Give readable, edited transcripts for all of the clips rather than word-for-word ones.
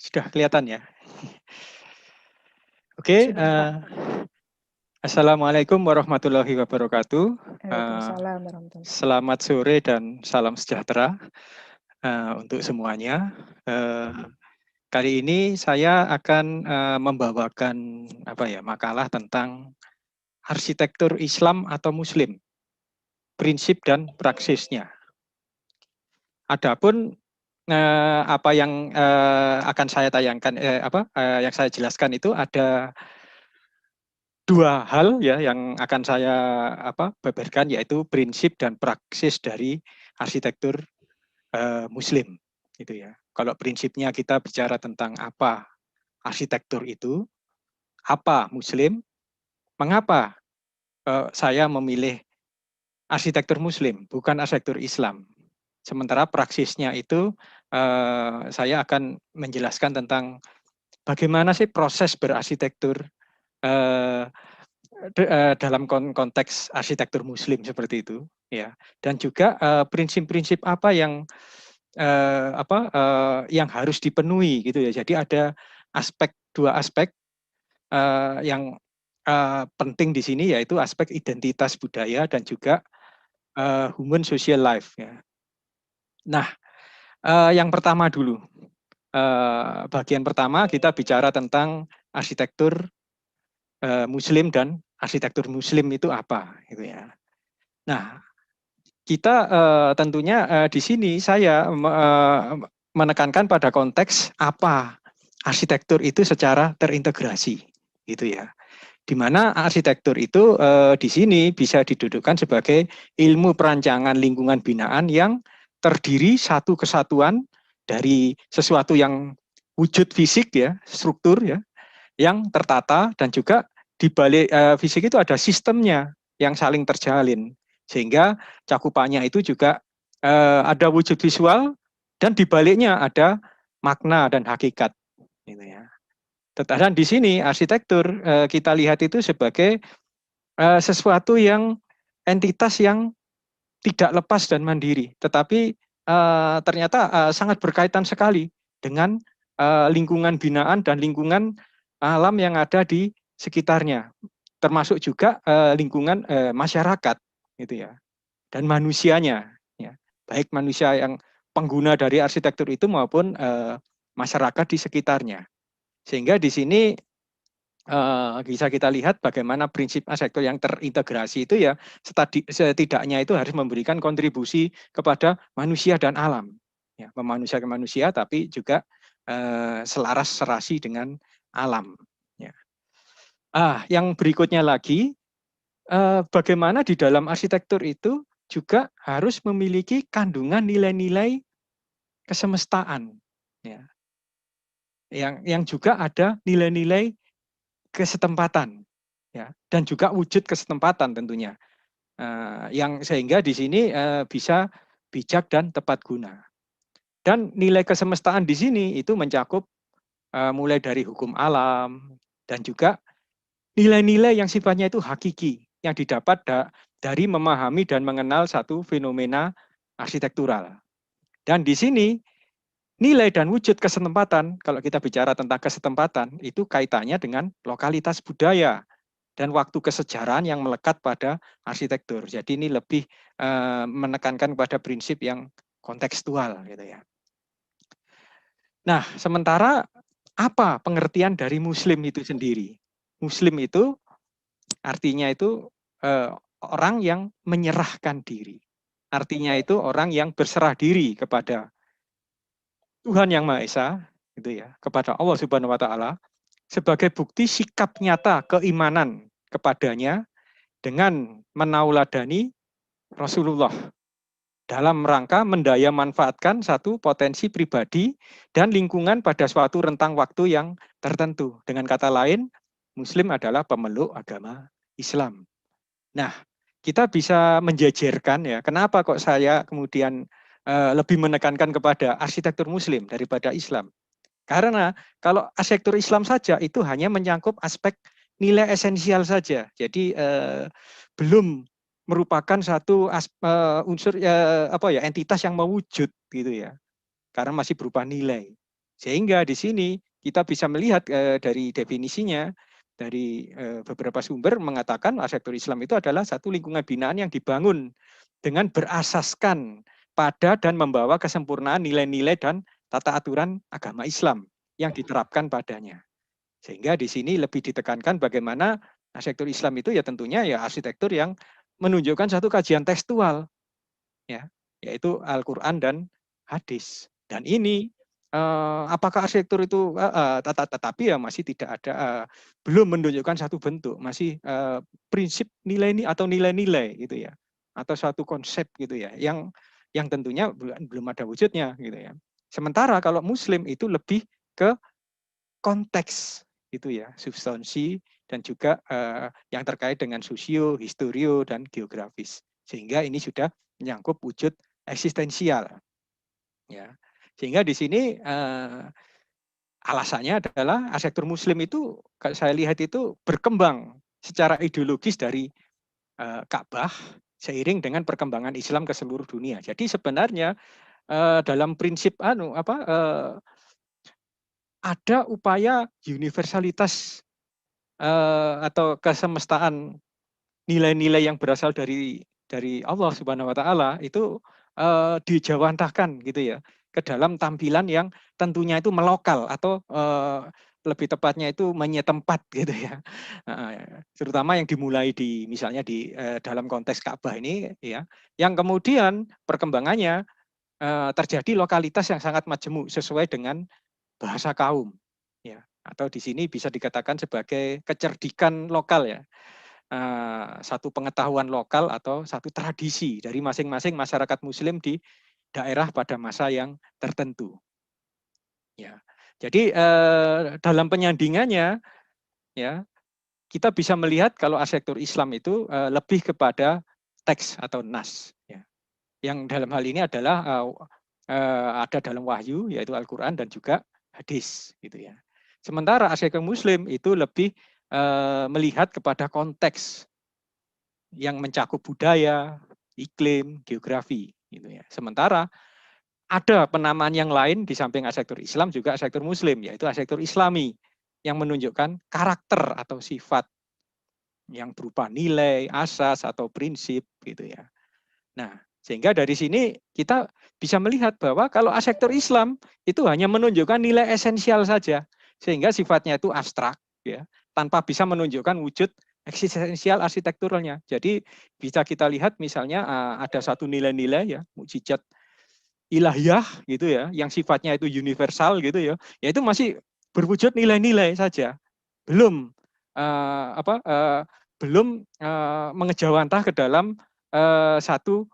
Sudah kelihatan ya? Oke, Sudah, Pak. Assalamualaikum warahmatullahi wabarakatuh. Waalaikumsalam warahmatullahi wabarakatuh. Selamat sore dan salam sejahtera untuk semuanya. Kali ini saya akan membawakan makalah tentang arsitektur Islam atau Muslim, prinsip dan praksisnya. Adapun apa yang akan saya tayangkan, yang saya jelaskan itu ada dua hal ya yang akan saya beberkan, yaitu prinsip dan praksis dari arsitektur Muslim, gitu ya. Kalau prinsipnya kita bicara tentang apa arsitektur itu, apa Muslim, mengapa saya memilih arsitektur Muslim bukan arsitektur Islam. Sementara praksisnya itu saya akan menjelaskan tentang bagaimana sih proses berarsitektur dalam konteks arsitektur Muslim seperti itu, ya. Dan juga prinsip-prinsip apa yang yang harus dipenuhi, gitu ya. Jadi ada dua aspek yang penting di sini, yaitu aspek identitas budaya dan juga human social life, ya. Nah, yang pertama dulu, bagian pertama kita bicara tentang arsitektur Muslim dan arsitektur Muslim itu apa, gitu ya. Nah, kita tentunya di sini saya menekankan pada konteks apa arsitektur itu secara terintegrasi, gitu ya. Di mana arsitektur itu di sini bisa didudukkan sebagai ilmu perancangan lingkungan binaan yang terdiri satu kesatuan dari sesuatu yang wujud fisik, ya, struktur, ya, yang tertata, dan juga di balik fisik itu ada sistemnya yang saling terjalin, sehingga cakupannya itu juga ada wujud visual dan di baliknya ada makna dan hakikat, gitu ya. Dan di sini arsitektur kita lihat itu sebagai sesuatu yang entitas yang tidak lepas dan mandiri, tetapi ternyata sangat berkaitan sekali dengan lingkungan binaan dan lingkungan alam yang ada di sekitarnya, termasuk juga lingkungan masyarakat, gitu ya, dan manusianya, ya, baik manusia yang pengguna dari arsitektur itu maupun masyarakat di sekitarnya. Sehingga di sini bisa kita lihat bagaimana prinsip arsitektur yang terintegrasi itu, ya, setidaknya itu harus memberikan kontribusi kepada manusia dan alam, ya, memanusiakan manusia tapi juga selaras serasi dengan alam, ya. Yang berikutnya lagi, bagaimana di dalam arsitektur itu juga harus memiliki kandungan nilai-nilai kesemestaan, ya, yang juga ada nilai-nilai kesetempatan, ya, dan juga wujud kesetempatan tentunya, yang sehingga di sini bisa bijak dan tepat guna. Dan nilai kesemestaan di sini itu mencakup mulai dari hukum alam dan juga nilai-nilai yang sifatnya itu hakiki yang didapat dari memahami dan mengenal satu fenomena arsitektural. Dan di sini nilai dan wujud kesetempatan, kalau kita bicara tentang kesetempatan, itu kaitannya dengan lokalitas budaya dan waktu kesejarahan yang melekat pada arsitektur. Jadi ini lebih menekankan pada prinsip yang kontekstual, gitu ya. Nah, sementara apa pengertian dari Muslim itu sendiri? Muslim itu artinya itu orang yang menyerahkan diri. Artinya itu orang yang berserah diri kepada Tuhan Yang Maha Esa, gitu ya, kepada Allah Subhanahu wa taala, sebagai bukti sikap nyata keimanan kepadanya dengan menauladani Rasulullah dalam rangka mendaya manfaatkan satu potensi pribadi dan lingkungan pada suatu rentang waktu yang tertentu. Dengan kata lain, Muslim adalah pemeluk agama Islam. Nah, kita bisa menjajarkan, ya, kenapa kok saya kemudian lebih menekankan kepada arsitektur Muslim daripada Islam. Karena kalau arsitektur Islam saja itu hanya menyangkut aspek nilai esensial saja. Jadi belum merupakan satu unsur entitas yang mewujud, gitu ya. Karena masih berupa nilai. Sehingga di sini kita bisa melihat dari definisinya, dari beberapa sumber mengatakan arsitektur Islam itu adalah satu lingkungan binaan yang dibangun dengan berasaskan pada dan membawa kesempurnaan nilai-nilai dan tata aturan agama Islam yang diterapkan padanya. Sehingga di sini lebih ditekankan bagaimana arsitektur Islam itu ya tentunya ya arsitektur yang menunjukkan satu kajian tekstual, ya, yaitu Al-Quran dan hadis. Dan ini apakah arsitektur itu tetapi ya masih tidak ada belum menunjukkan satu bentuk, masih prinsip nilai atau nilai-nilai gitu ya, atau suatu konsep gitu ya, yang tentunya belum ada wujudnya gitu ya. Sementara kalau Muslim itu lebih ke konteks gitu ya, substansi dan juga yang terkait dengan sosio, historio dan geografis. Sehingga ini sudah menyangkut wujud eksistensial. Ya. Sehingga di sini alasannya adalah arsitektur Muslim itu saya lihat itu berkembang secara ideologis dari Ka'bah seiring dengan perkembangan Islam ke seluruh dunia. Jadi sebenarnya dalam prinsip ada upaya universalitas atau kesemestaan nilai-nilai yang berasal dari Allah Subhanahu wa taala itu dijawantahkan gitu ya ke dalam tampilan yang tentunya itu melokal atau lebih tepatnya itu menyetempat gitu ya. Terutama yang dimulai di misalnya di dalam konteks Ka'bah ini ya, yang kemudian perkembangannya terjadi lokalitas yang sangat majemuk sesuai dengan bahasa kaum ya, atau di sini bisa dikatakan sebagai kecerdikan lokal ya. Satu pengetahuan lokal atau satu tradisi dari masing-masing masyarakat Muslim di daerah pada masa yang tertentu. Ya, jadi dalam penyandingannya, ya kita bisa melihat kalau arsitektur Islam itu lebih kepada teks atau nas. Ya. Yang dalam hal ini adalah ada dalam wahyu yaitu Al-Quran dan juga hadis, gitu ya. Sementara arsitektur Muslim itu lebih melihat kepada konteks yang mencakup budaya, iklim, geografi, gitu ya. Sementara ada penamaan yang lain di samping arsitektur Islam juga arsitektur Muslim, yaitu arsitektur Islami yang menunjukkan karakter atau sifat yang berupa nilai, asas atau prinsip, gitu ya. Nah, sehingga dari sini kita bisa melihat bahwa kalau arsitektur Islam itu hanya menunjukkan nilai esensial saja, sehingga sifatnya itu abstrak, ya, tanpa bisa menunjukkan wujud eksistensial arsitekturalnya. Jadi bisa kita lihat misalnya ada satu nilai-nilai ya, mukjizat ilahiyah gitu ya, yang sifatnya itu universal gitu ya, itu masih berwujud nilai-nilai saja, belum belum mengejawantah ke dalam satu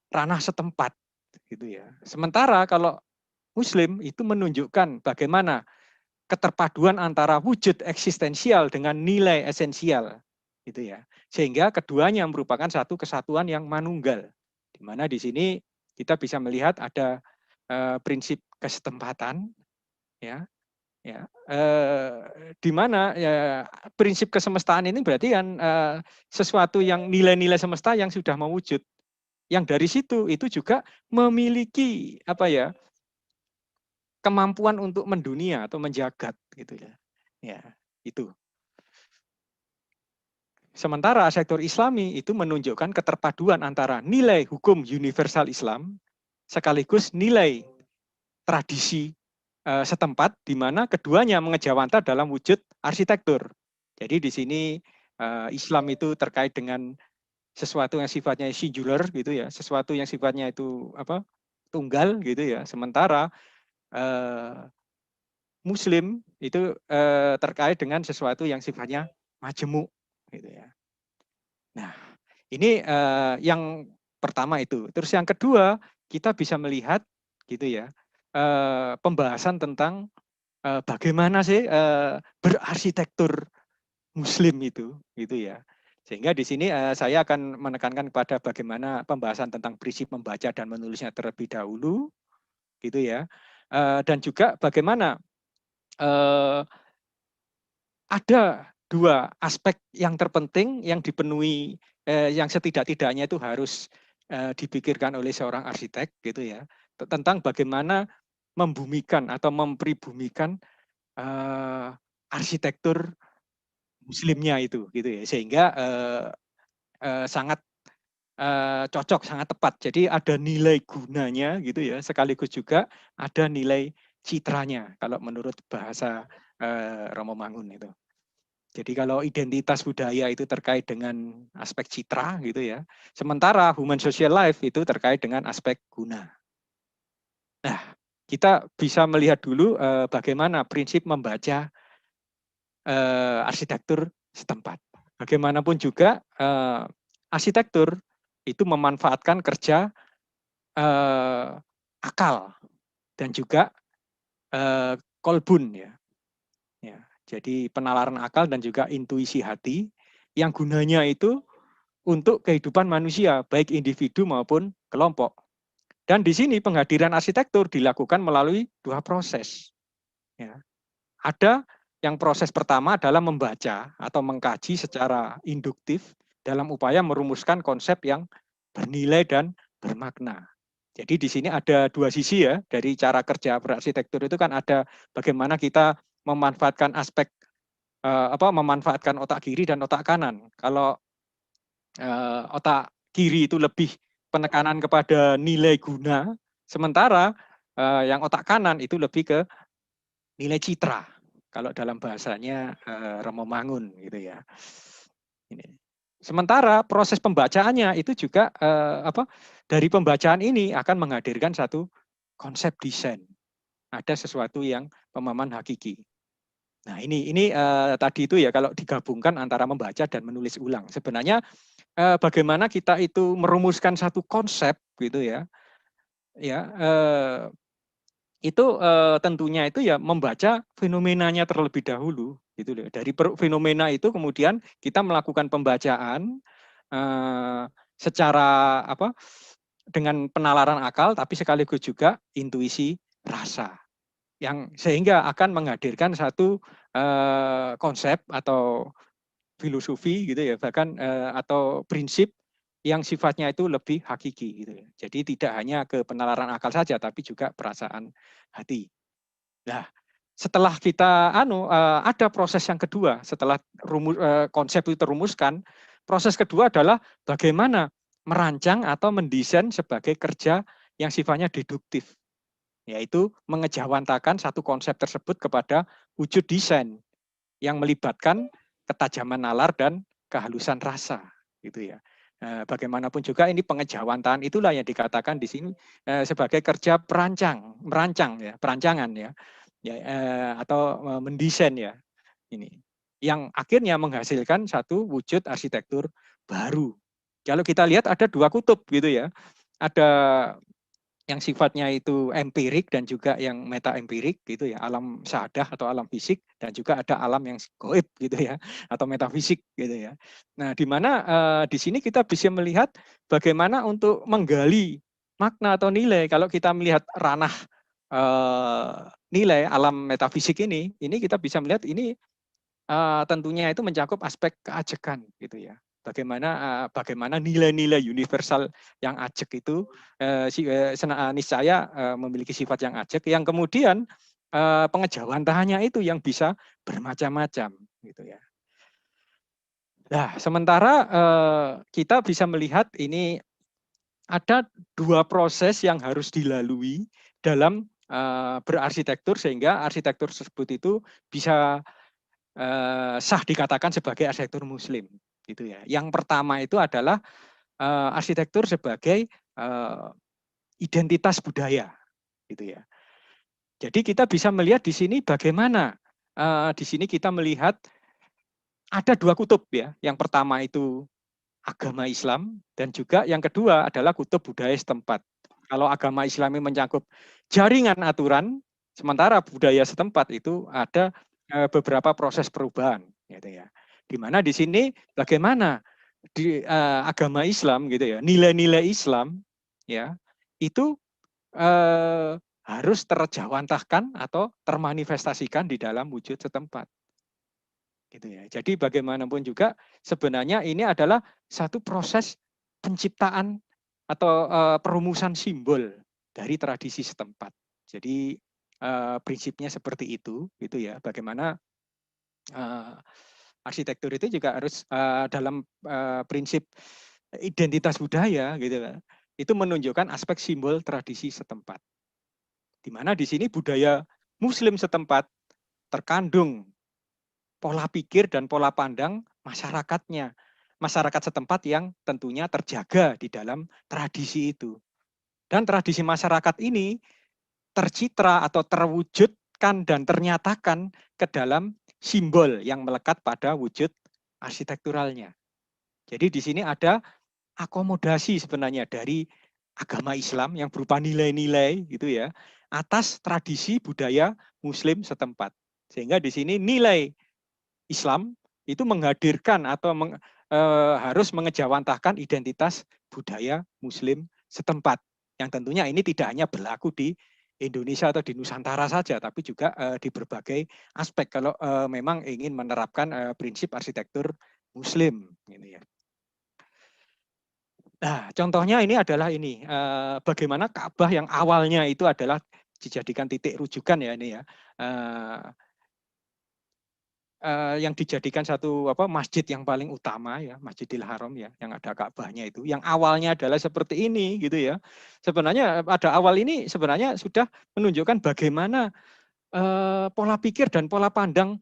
ranah setempat gitu ya. Sementara kalau Muslim itu menunjukkan bagaimana keterpaduan antara wujud eksistensial dengan nilai esensial gitu ya. Sehingga keduanya merupakan satu kesatuan yang manunggal. Di mana di sini kita bisa melihat ada prinsip kesetempatan ya. Ya, di mana ya, prinsip kesemestaan ini berarti kan sesuatu yang nilai-nilai semesta yang sudah mewujud, yang dari situ itu juga memiliki apa ya kemampuan untuk mendunia atau menjagat gitu ya. Ya, itu. Sementara sektor Islami itu menunjukkan keterpaduan antara nilai hukum universal Islam sekaligus nilai tradisi setempat di mana keduanya mengejawantah dalam wujud arsitektur. Jadi di sini Islam itu terkait dengan sesuatu yang sifatnya singular gitu ya, sesuatu yang sifatnya itu apa? Tunggal gitu ya. Sementara Muslim itu terkait dengan sesuatu yang sifatnya majemuk gitu ya. Nah, ini yang pertama itu. Terus yang kedua, kita bisa melihat gitu ya, pembahasan tentang bagaimana sih berarsitektur Muslim itu, gitu ya. Sehingga di sini saya akan menekankan kepada bagaimana pembahasan tentang prinsip membaca dan menulisnya terlebih dahulu, gitu ya. Dan juga bagaimana ada dua aspek yang terpenting yang dipenuhi, yang setidak-tidaknya itu harus dipikirkan oleh seorang arsitek, gitu ya. Tentang bagaimana membumikan atau mempribumikan arsitektur Muslimnya itu, gitu ya, sehingga sangat cocok, sangat tepat. Jadi ada nilai gunanya, gitu ya, sekaligus juga ada nilai citranya kalau menurut bahasa Romo Mangun itu. Jadi kalau identitas budaya itu terkait dengan aspek citra, gitu ya, sementara human social life itu terkait dengan aspek guna. Nah, kita bisa melihat dulu bagaimana prinsip membaca arsitektur setempat. Bagaimanapun juga arsitektur itu memanfaatkan kerja akal dan juga kolbun ya. Ya. Jadi penalaran akal dan juga intuisi hati yang gunanya itu untuk kehidupan manusia, baik individu maupun kelompok. Dan di sini penghadiran arsitektur dilakukan melalui dua proses. Ya. Ada yang proses pertama adalah membaca atau mengkaji secara induktif dalam upaya merumuskan konsep yang bernilai dan bermakna. Jadi di sini ada dua sisi ya dari cara kerja berarsitektur itu kan ada bagaimana kita memanfaatkan aspek memanfaatkan otak kiri dan otak kanan. Kalau otak kiri itu lebih penekanan kepada nilai guna, sementara yang otak kanan itu lebih ke nilai citra. Kalau dalam bahasanya Romo Mangun gitu ya. Ini. Sementara proses pembacaannya itu juga dari pembacaan ini akan menghadirkan satu konsep desain. Ada sesuatu yang pemahaman hakiki. Nah ini tadi itu ya kalau digabungkan antara membaca dan menulis ulang. Sebenarnya bagaimana kita itu merumuskan satu konsep gitu ya, itu tentunya itu ya membaca fenomenanya terlebih dahulu gitu loh. Dari fenomena itu kemudian kita melakukan pembacaan secara dengan penalaran akal tapi sekaligus juga intuisi rasa yang sehingga akan menghadirkan satu konsep atau filosofi gitu ya bahkan atau prinsip yang sifatnya itu lebih hakiki gitu ya. Jadi tidak hanya ke penalaran akal saja tapi juga perasaan hati. Nah, setelah kita ada proses yang kedua setelah konsep itu terumuskan, proses kedua adalah bagaimana merancang atau mendesain sebagai kerja yang sifatnya deduktif, yaitu mengejawantakan satu konsep tersebut kepada wujud desain yang melibatkan ketajaman nalar dan kehalusan rasa, gitu ya. Bagaimanapun juga ini pengejawantahan itulah yang dikatakan di sini sebagai kerja merancang ya, perancangan ya, atau mendesain ya ini, yang akhirnya menghasilkan satu wujud arsitektur baru. Kalau kita lihat ada dua kutub gitu ya, ada yang sifatnya itu empirik dan juga yang meta empirik gitu ya, alam syahadah atau alam fisik dan juga ada alam yang gaib gitu ya atau metafisik gitu ya. Nah, di mana di sini kita bisa melihat bagaimana untuk menggali makna atau nilai. Kalau kita melihat ranah nilai alam metafisik ini kita bisa melihat ini tentunya itu mencakup aspek keajekan gitu ya. Bagaimana nilai-nilai universal yang ajek itu niscaya memiliki sifat yang ajek yang kemudian pengejawantahannya itu yang bisa bermacam-macam gitu ya. Nah, sementara kita bisa melihat ini ada dua proses yang harus dilalui dalam berarsitektur sehingga arsitektur tersebut itu bisa sah dikatakan sebagai arsitektur muslim gitu ya. Yang pertama itu adalah arsitektur sebagai identitas budaya gitu ya. Jadi kita bisa melihat di sini bagaimana di sini kita melihat ada dua kutub ya. Yang pertama itu agama Islam dan juga yang kedua adalah kutub budaya setempat. Kalau agama Islami mencakup jaringan aturan, sementara budaya setempat itu ada beberapa proses perubahan, gitu ya. Di mana di sini bagaimana di agama Islam, gitu ya, nilai-nilai Islam, ya, itu harus terjawantahkan atau termanifestasikan di dalam wujud setempat. Gitu ya. Jadi bagaimanapun juga sebenarnya ini adalah satu proses penciptaan atau perumusan simbol dari tradisi setempat. Jadi prinsipnya seperti itu, gitu ya. Bagaimana arsitektur itu juga harus dalam prinsip identitas budaya, gitu kan. Itu menunjukkan aspek simbol tradisi setempat. Di mana di sini budaya Muslim setempat terkandung pola pikir dan pola pandang masyarakatnya, masyarakat setempat yang tentunya terjaga di dalam tradisi itu. Dan tradisi masyarakat ini tercitra atau terwujudkan dan ternyatakan ke dalam simbol yang melekat pada wujud arsitekturalnya. Jadi di sini ada akomodasi sebenarnya dari agama Islam yang berupa nilai-nilai gitu ya atas tradisi budaya Muslim setempat. Sehingga di sini nilai Islam itu menghadirkan atau harus mengejawantahkan identitas budaya Muslim setempat. Yang tentunya ini tidak hanya berlaku di Indonesia atau di Nusantara saja, tapi juga di berbagai aspek kalau memang ingin menerapkan prinsip arsitektur Muslim. Gitu ya. Nah, contohnya ini adalah ini, bagaimana Ka'bah yang awalnya itu adalah dijadikan titik rujukan ya ini ya, yang dijadikan satu masjid yang paling utama ya, Masjidil Haram ya, yang ada Ka'bahnya itu, yang awalnya adalah seperti ini gitu ya. Sebenarnya pada awal ini sebenarnya sudah menunjukkan bagaimana pola pikir dan pola pandang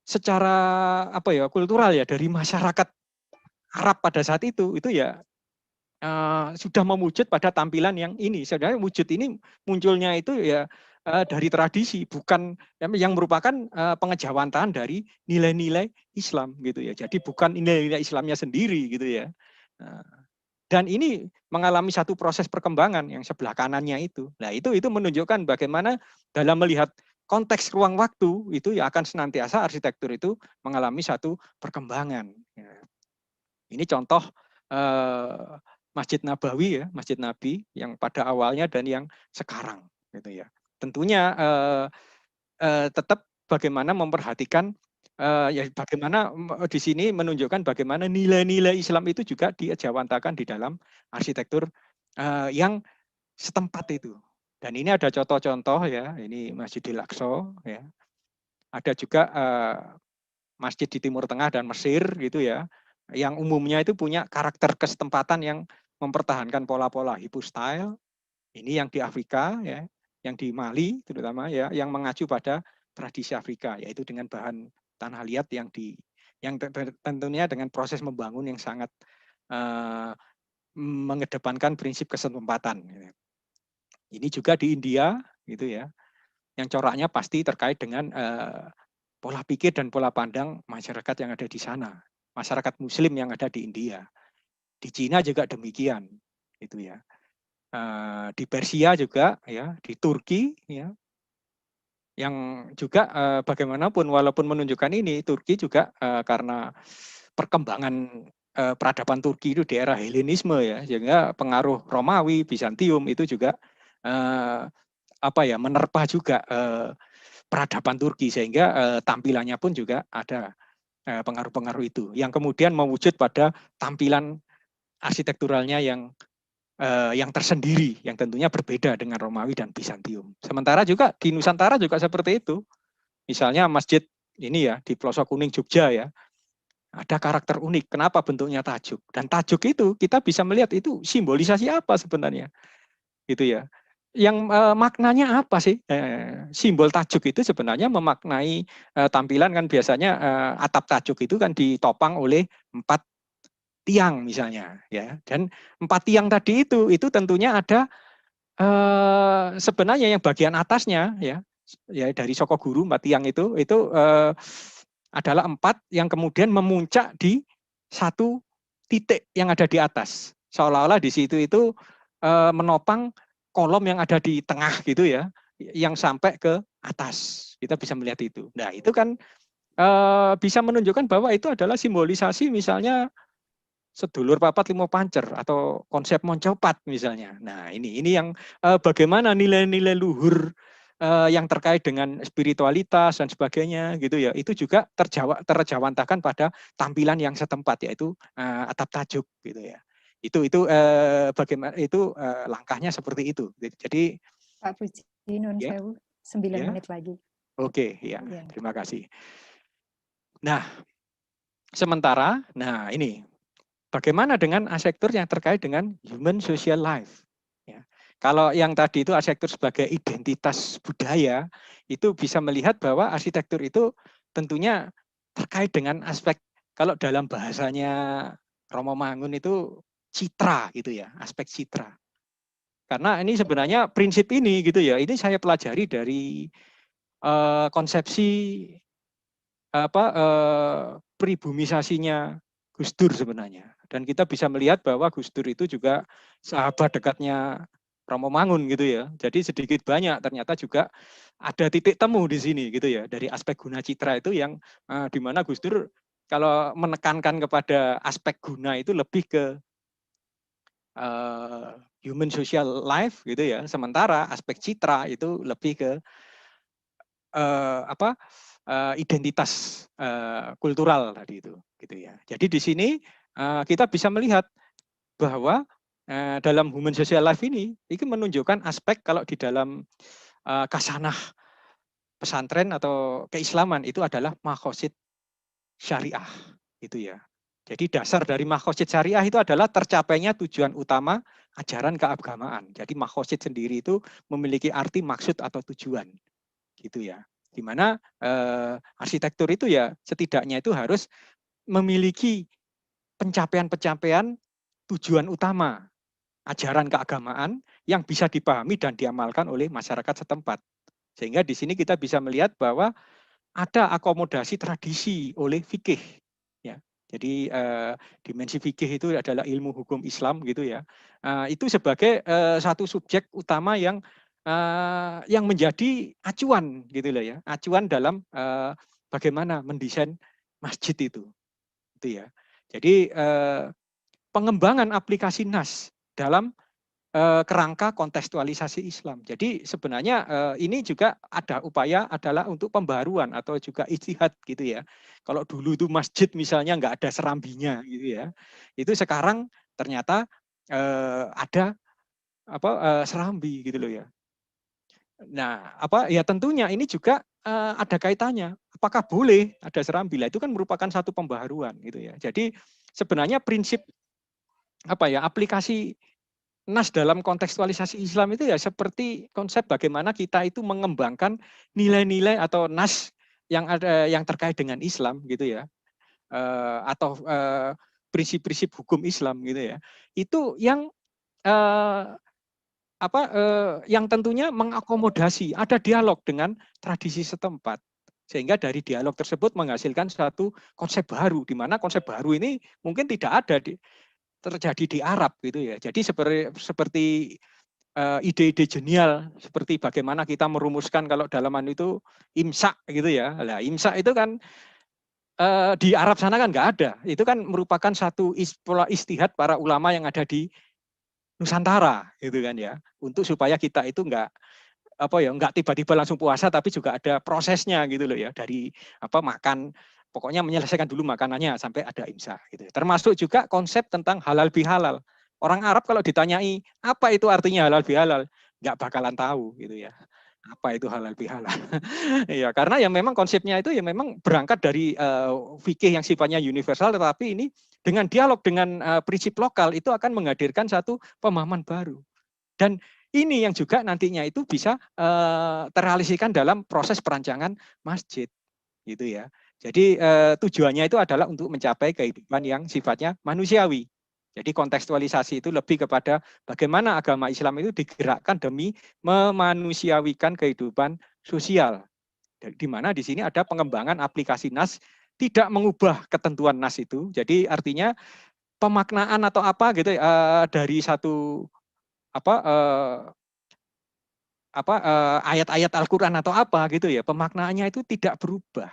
secara kultural ya dari masyarakat Arab pada saat itu ya. Sudah mewujud pada tampilan yang ini. Sebenarnya wujud ini munculnya itu ya dari tradisi, bukan yang merupakan pengejawantahan dari nilai-nilai Islam gitu ya. Jadi bukan nilai-nilai Islamnya sendiri gitu ya. Dan ini mengalami satu proses perkembangan yang sebelah kanannya itu. Nah itu menunjukkan bagaimana dalam melihat konteks ruang waktu itu ya akan senantiasa arsitektur itu mengalami satu perkembangan. Ini contoh Masjid Nabawi ya, Masjid Nabi yang pada awalnya dan yang sekarang gitu ya. Tentunya tetap bagaimana memperhatikan ya bagaimana di sini menunjukkan bagaimana nilai-nilai Islam itu juga diejawantahkan di dalam arsitektur yang setempat itu. Dan ini ada contoh-contoh ya, ini Masjidil Aqsa ya. Ada juga masjid di Timur Tengah dan Mesir gitu ya, yang umumnya itu punya karakter kesempatan yang mempertahankan pola-pola hypostyle. Ini yang di Afrika ya, yang di Mali terutama ya, yang mengacu pada tradisi Afrika, yaitu dengan bahan tanah liat yang tentunya dengan proses membangun yang sangat mengedepankan prinsip kesempatan. Ini juga di India gitu ya, yang coraknya pasti terkait dengan pola pikir dan pola pandang masyarakat yang ada di sana, masyarakat Muslim yang ada di India. Di Cina juga demikian, gitu ya. Di Persia juga, ya, di Turki, ya, yang juga bagaimanapun, walaupun menunjukkan ini, Turki juga karena perkembangan peradaban Turki itu di era Helenisme ya, sehingga pengaruh Romawi, Bizantium itu juga menerpa juga peradaban Turki sehingga tampilannya pun juga ada pengaruh-pengaruh itu yang kemudian mewujud pada tampilan arsitekturalnya yang tersendiri yang tentunya berbeda dengan Romawi dan Bizantium. Sementara juga di Nusantara juga seperti itu. Misalnya masjid ini ya di Pelosok Kuning Jogja ya. Ada karakter unik. Kenapa bentuknya tajuk? Dan tajuk itu kita bisa melihat itu simbolisasi apa sebenarnya. Gitu ya. Yang maknanya apa sih? Simbol tajuk itu sebenarnya memaknai tampilan kan biasanya atap tajuk itu kan ditopang oleh 4 tiang misalnya ya. Dan 4 tiang tadi itu tentunya ada sebenarnya yang bagian atasnya ya dari Soko Guru 4 tiang itu adalah 4 yang kemudian memuncak di satu titik yang ada di atas. Seolah-olah di situ itu menopang kolom yang ada di tengah gitu ya, yang sampai ke atas. Kita bisa melihat itu. Nah, itu kan bisa menunjukkan bahwa itu adalah simbolisasi misalnya sedulur papat limo pancer atau konsep moncopat misalnya. Nah, ini yang bagaimana nilai-nilai luhur yang terkait dengan spiritualitas dan sebagainya gitu ya. Itu juga terjawantahkan pada tampilan yang setempat yaitu atap tajuk gitu ya. Itu bagaimana itu langkahnya seperti itu. Jadi Pak Puji, Nun Ya. sewu, 9 Ya. menit lagi. Oke, ya. Ya. Terima kasih. Nah, sementara, ini bagaimana dengan arsitektur yang terkait dengan human social life? Ya. Kalau yang tadi itu arsitektur sebagai identitas budaya, itu bisa melihat bahwa arsitektur itu tentunya terkait dengan aspek, kalau dalam bahasanya Romo Mangun itu citra gitu ya, aspek citra. Karena ini sebenarnya prinsip ini gitu ya, ini saya pelajari dari konsepsi pribumisasinya Gus Dur sebenarnya. Dan kita bisa melihat bahwa Gus Dur itu juga sahabat dekatnya Romo Mangun gitu ya. Jadi sedikit banyak ternyata juga ada titik temu di sini gitu ya. Dari aspek guna citra itu yang di mana Gus Dur kalau menekankan kepada aspek guna itu lebih ke human social life gitu ya. Sementara aspek citra itu lebih ke identitas kultural tadi itu, gitu ya. Jadi di sini kita bisa melihat bahwa dalam human social life ini menunjukkan aspek kalau di dalam kasanah pesantren atau keislaman itu adalah maqasid syariah, gitu ya. Jadi dasar dari maqasid syariah itu adalah tercapainya tujuan utama ajaran keagamaan. Jadi maqasid sendiri itu memiliki arti maksud atau tujuan, gitu ya. Di mana arsitektur itu ya setidaknya itu harus memiliki pencapaian-pencapaian tujuan utama ajaran keagamaan yang bisa dipahami dan diamalkan oleh masyarakat setempat. Sehingga di sini kita bisa melihat bahwa ada akomodasi tradisi oleh fikih. Ya. Jadi dimensi fikih itu adalah ilmu hukum Islam gitu ya. Itu sebagai satu subjek utama yang menjadi acuan gitu loh ya, acuan dalam bagaimana mendesain masjid itu ya. Jadi pengembangan aplikasi nas dalam kerangka kontekstualisasi Islam. Jadi sebenarnya ini juga ada upaya adalah untuk pembaruan atau juga ijtihad gitu ya. Kalau dulu itu masjid misalnya nggak ada serambinya gitu ya, itu sekarang ternyata ada serambi gitu loh ya. Nah, ya tentunya ini juga ada kaitannya. Apakah boleh ada serambi? Lah itu kan merupakan satu pembaharuan gitu ya. Jadi sebenarnya prinsip aplikasi nas dalam kontekstualisasi Islam itu ya seperti konsep bagaimana kita itu mengembangkan nilai-nilai atau nas yang ada yang terkait dengan Islam gitu ya. Atau prinsip-prinsip hukum Islam gitu ya. Itu yang yang tentunya mengakomodasi, ada dialog dengan tradisi setempat. Sehingga dari dialog tersebut menghasilkan suatu konsep baru, di mana konsep baru ini mungkin tidak ada terjadi di Arab gitu ya. Jadi seperti ide-ide genial, seperti bagaimana kita merumuskan kalau dalaman itu imsak gitu ya. Nah, imsak itu kan di Arab sana kan nggak ada. Itu kan merupakan satu pola istihad para ulama yang ada di Nusantara gitu kan ya, untuk supaya kita itu nggak tiba-tiba langsung puasa, tapi juga ada prosesnya gitu loh ya, dari makan, pokoknya menyelesaikan dulu makanannya sampai ada imsak gitu. Termasuk juga konsep tentang halal bihalal. Orang Arab kalau ditanyai apa itu artinya halal bihalal, nggak bakalan tahu gitu ya. Apa itu halal bihalal? Ya karena ya memang konsepnya itu ya memang berangkat dari fikih yang sifatnya universal, tetapi ini dengan dialog dengan prinsip lokal itu akan menghadirkan satu pemahaman baru. Dan ini yang juga nantinya itu bisa terrealisasikan dalam proses perancangan masjid, gitu ya. Jadi tujuannya itu adalah untuk mencapai kehidupan yang sifatnya manusiawi. Jadi kontekstualisasi itu lebih kepada bagaimana agama Islam itu digerakkan demi memanusiawikan kehidupan sosial. Di mana di sini ada pengembangan aplikasi nas, tidak mengubah ketentuan nas itu. Jadi artinya pemaknaan atau apa gitu dari satu ayat-ayat Al-Quran atau apa gitu ya, pemaknaannya itu tidak berubah,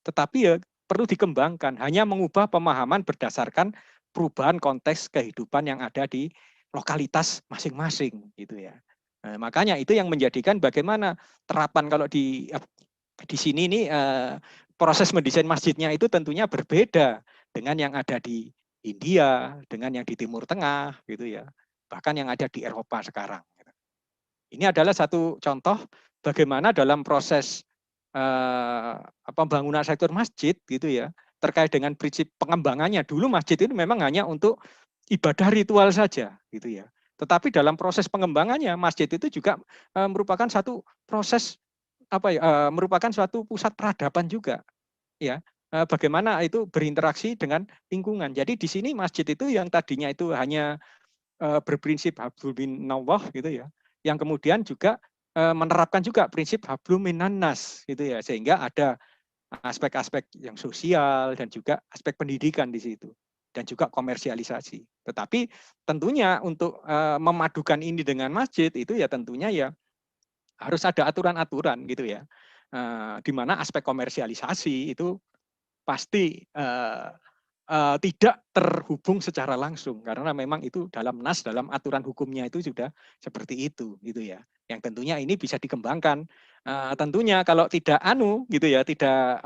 tetapi ya perlu dikembangkan, hanya mengubah pemahaman berdasarkan perubahan konteks kehidupan yang ada di lokalitas masing-masing gitu ya. Nah, makanya itu yang menjadikan bagaimana terapan kalau di sini ini proses mendesain masjidnya itu tentunya berbeda dengan yang ada di India, dengan yang di Timur Tengah gitu ya, bahkan yang ada di Eropa sekarang. Ini adalah satu contoh bagaimana dalam proses pembangunan sektor masjid gitu ya, terkait dengan prinsip pengembangannya. Dulu masjid itu memang hanya untuk ibadah ritual saja gitu ya. Tetapi dalam proses pengembangannya masjid itu juga merupakan satu proses merupakan suatu pusat peradaban juga ya. Bagaimana itu berinteraksi dengan lingkungan. Jadi di sini masjid itu yang tadinya itu hanya berprinsip hablum minallah gitu ya, yang kemudian juga menerapkan juga prinsip hablum minannas gitu ya, sehingga ada aspek-aspek yang sosial dan juga aspek pendidikan di situ dan juga komersialisasi. Tetapi tentunya untuk memadukan ini dengan masjid itu ya tentunya ya harus ada aturan-aturan gitu ya, di mana aspek komersialisasi itu pasti tidak terhubung secara langsung karena memang itu dalam nas, dalam aturan hukumnya itu sudah seperti itu gitu ya. Yang tentunya ini bisa dikembangkan. Tentunya kalau tidak gitu ya, tidak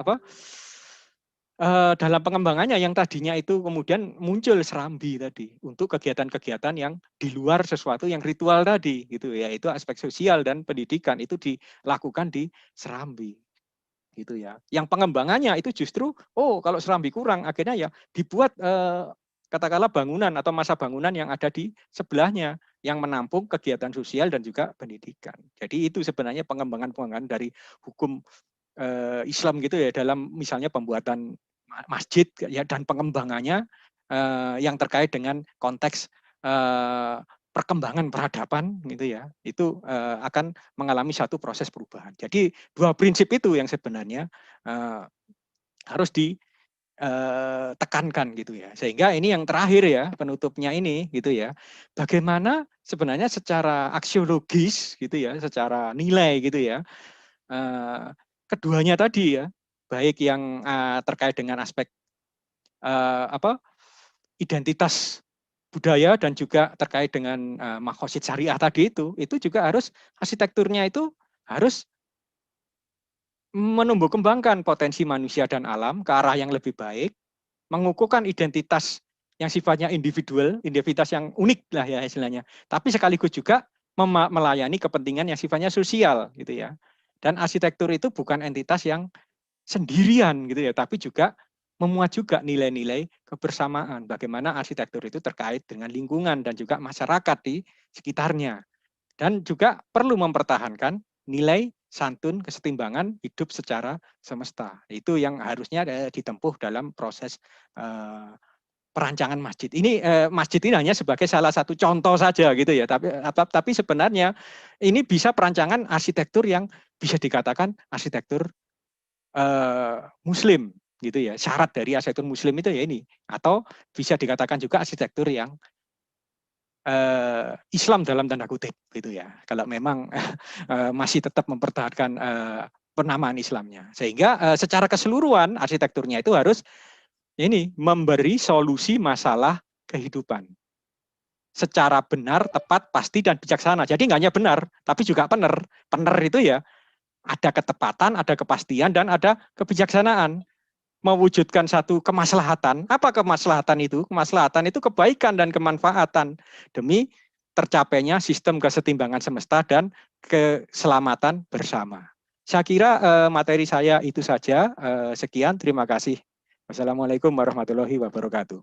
dalam pengembangannya yang tadinya itu kemudian muncul serambi tadi untuk kegiatan-kegiatan yang di luar sesuatu yang ritual tadi gitu ya, itu aspek sosial dan pendidikan itu dilakukan di serambi gitu ya. Yang pengembangannya itu justru kalau serambi kurang akhirnya ya dibuat katakanlah bangunan atau masa bangunan yang ada di sebelahnya yang menampung kegiatan sosial dan juga pendidikan. Jadi itu sebenarnya pengembangan dari hukum Islam gitu ya dalam misalnya pembuatan masjid ya dan pengembangannya yang terkait dengan konteks perkembangan peradaban gitu ya, itu akan mengalami satu proses perubahan. Jadi dua prinsip itu yang sebenarnya harus ditekankan gitu ya. Sehingga ini yang terakhir ya, penutupnya ini gitu ya. Bagaimana sebenarnya secara aksiologis gitu ya, secara nilai gitu ya, keduanya tadi ya, baik yang terkait dengan aspek identitas budaya dan juga terkait dengan maqasid syariah tadi itu juga harus arsitekturnya itu harus menumbuh kembangkan potensi manusia dan alam ke arah yang lebih baik, mengukuhkan identitas yang sifatnya individual, identitas yang unik lah ya istilahnya. Tapi sekaligus juga melayani kepentingan yang sifatnya sosial gitu ya. Dan arsitektur itu bukan entitas yang sendirian gitu ya, tapi juga memuat juga nilai-nilai kebersamaan. Bagaimana arsitektur itu terkait dengan lingkungan dan juga masyarakat di sekitarnya. Dan juga perlu mempertahankan nilai santun kesetimbangan hidup secara semesta. Itu yang harusnya ditempuh dalam proses perancangan masjid. Ini masjid ini hanya sebagai salah satu contoh saja gitu ya. Tapi sebenarnya ini bisa perancangan arsitektur yang bisa dikatakan arsitektur Muslim gitu ya. Syarat dari arsitektur Muslim itu ya ini, atau bisa dikatakan juga arsitektur yang Islam dalam tanda kutip gitu ya. Kalau memang masih tetap mempertahankan penamaan Islamnya, sehingga secara keseluruhan arsitekturnya itu harus ini memberi solusi masalah kehidupan secara benar, tepat, pasti dan bijaksana. Jadi nggak hanya benar, tapi juga benar. Benar itu ya ada ketepatan, ada kepastian, dan ada kebijaksanaan. Mewujudkan satu kemaslahatan. Apa kemaslahatan itu? Kemaslahatan itu kebaikan dan kemanfaatan demi tercapainya sistem kesetimbangan semesta dan keselamatan bersama. Saya kira materi saya itu saja. Sekian, terima kasih. Wassalamualaikum warahmatullahi wabarakatuh.